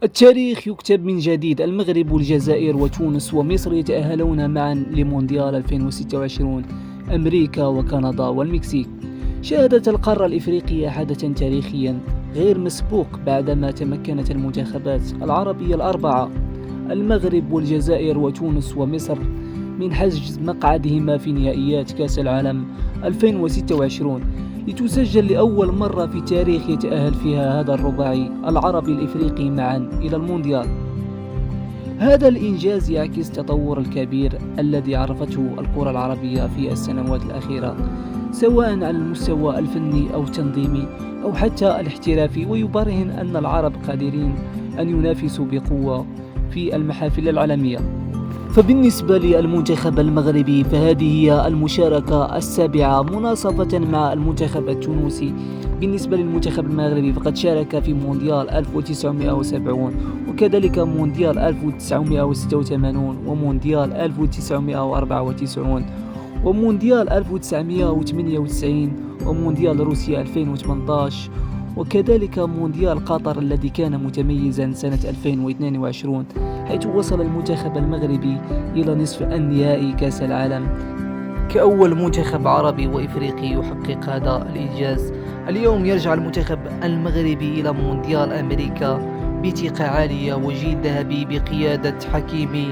التاريخ يكتب من جديد. المغرب والجزائر وتونس ومصر يتأهلون معا لمونديال 2026. أمريكا وكندا والمكسيك. شهدت القارة الإفريقية حدثا تاريخيا غير مسبوق بعدما تمكنت المنتخبات العربية الأربعة المغرب والجزائر وتونس ومصر من حجز مقعدهما في نهائيات كأس العالم 2026 لتسجل لأول مرة في التاريخ يتأهل فيها هذا الرباعي العربي الإفريقي معا إلى المونديال. هذا الإنجاز يعكس التطور الكبير الذي عرفته الكرة العربية في السنوات الأخيرة سواء على المستوى الفني أو التنظيمي أو حتى الاحترافي، ويبرهن أن العرب قادرين أن ينافسوا بقوة في المحافل العالمية. فبالنسبة للمنتخب المغربي فهذه هي المشاركة السابعة مناصفة مع المنتخب التونسي. بالنسبة للمنتخب المغربي فقد شارك في مونديال 1970 وكذلك مونديال 1986 ومونديال 1994 ومونديال 1998 ومونديال روسيا 2018 وكذلك مونديال قطر الذي كان متميزا سنة 2022 حيث وصل المنتخب المغربي إلى نصف النهائي كأس العالم كأول منتخب عربي وإفريقي يحقق هذا الإنجاز. اليوم يرجع المنتخب المغربي إلى مونديال أمريكا بثقة عالية وجيل ذهبي بقيادة حكيمي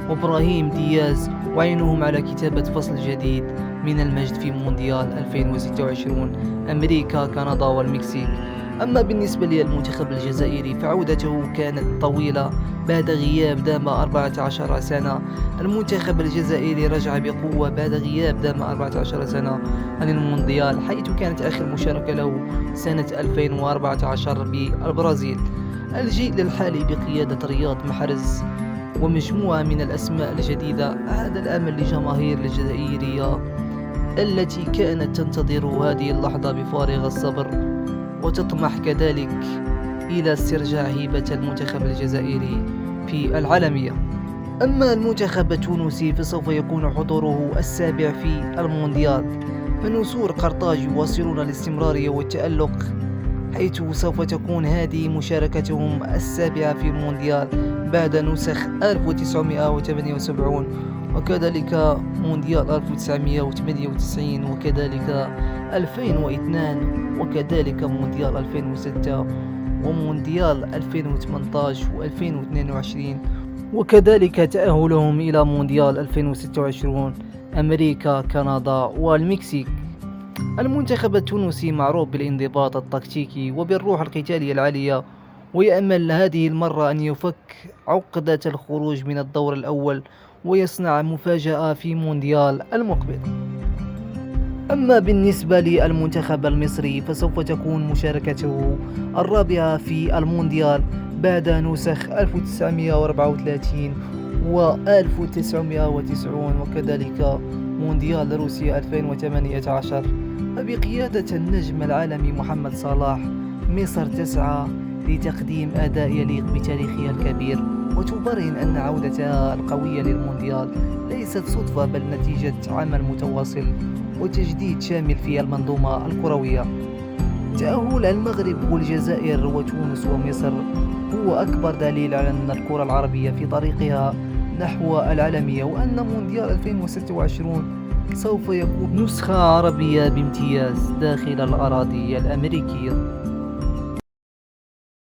وإبراهيم دياز، وعينهم على كتابة فصل جديد من المجد في مونديال 2026 أمريكا كندا والمكسيك. أما بالنسبة للمنتخب الجزائري فعودته كانت طويلة بعد غياب دام 14 سنة. المنتخب الجزائري رجع بقوة بعد غياب دام 14 سنة عن المونديال، حيث كانت آخر مشاركة له سنة 2014 بالبرازيل. الجيل الحالي بقيادة رياض محرز ومجموعة من الأسماء الجديدة هذا الأمل لجماهير الجزائرية التي كانت تنتظر هذه اللحظة بفارغ الصبر وتطمح كذلك إلى استرجاع هيبة المنتخب الجزائري في العالمية. أما المنتخب التونسي فسوف يكون حضوره السابع في المونديال، فنسور قرطاج يواصلون الاستمرارية والتألق حيث سوف تكون هذه مشاركتهم السابعة في المونديال بعد نسخ 1978 وكذلك مونديال 1998 وكذلك 2002 وكذلك مونديال 2006 ومونديال 2018 و2022 وكذلك تأهلهم إلى مونديال 2026 أمريكا كندا والمكسيك. المنتخب التونسي معروف بالانضباط التكتيكي وبالروح القتالية العالية، ويأمل هذه المرة أن يفك عقدة الخروج من الدور الأول ويصنع مفاجأة في مونديال المقبل. أما بالنسبة للمنتخب المصري فسوف تكون مشاركته الرابعة في المونديال بعد نسخ 1934 و1990 وكذلك مونديال روسيا 2018. وبقيادة النجم العالمي محمد صلاح مصر تسعى لتقديم أداء يليق بتاريخها الكبير، وتبرهن أن عودتها القوية للمونديال ليست صدفة بل نتيجة عمل متواصل وتجديد شامل في المنظومة الكروية. تأهل المغرب والجزائر وتونس ومصر هو أكبر دليل على أن الكرة العربية في طريقها نحو العالمية، وأن مونديال 2026 سوف يكون نسخة عربية بامتياز داخل الأراضي الأمريكية.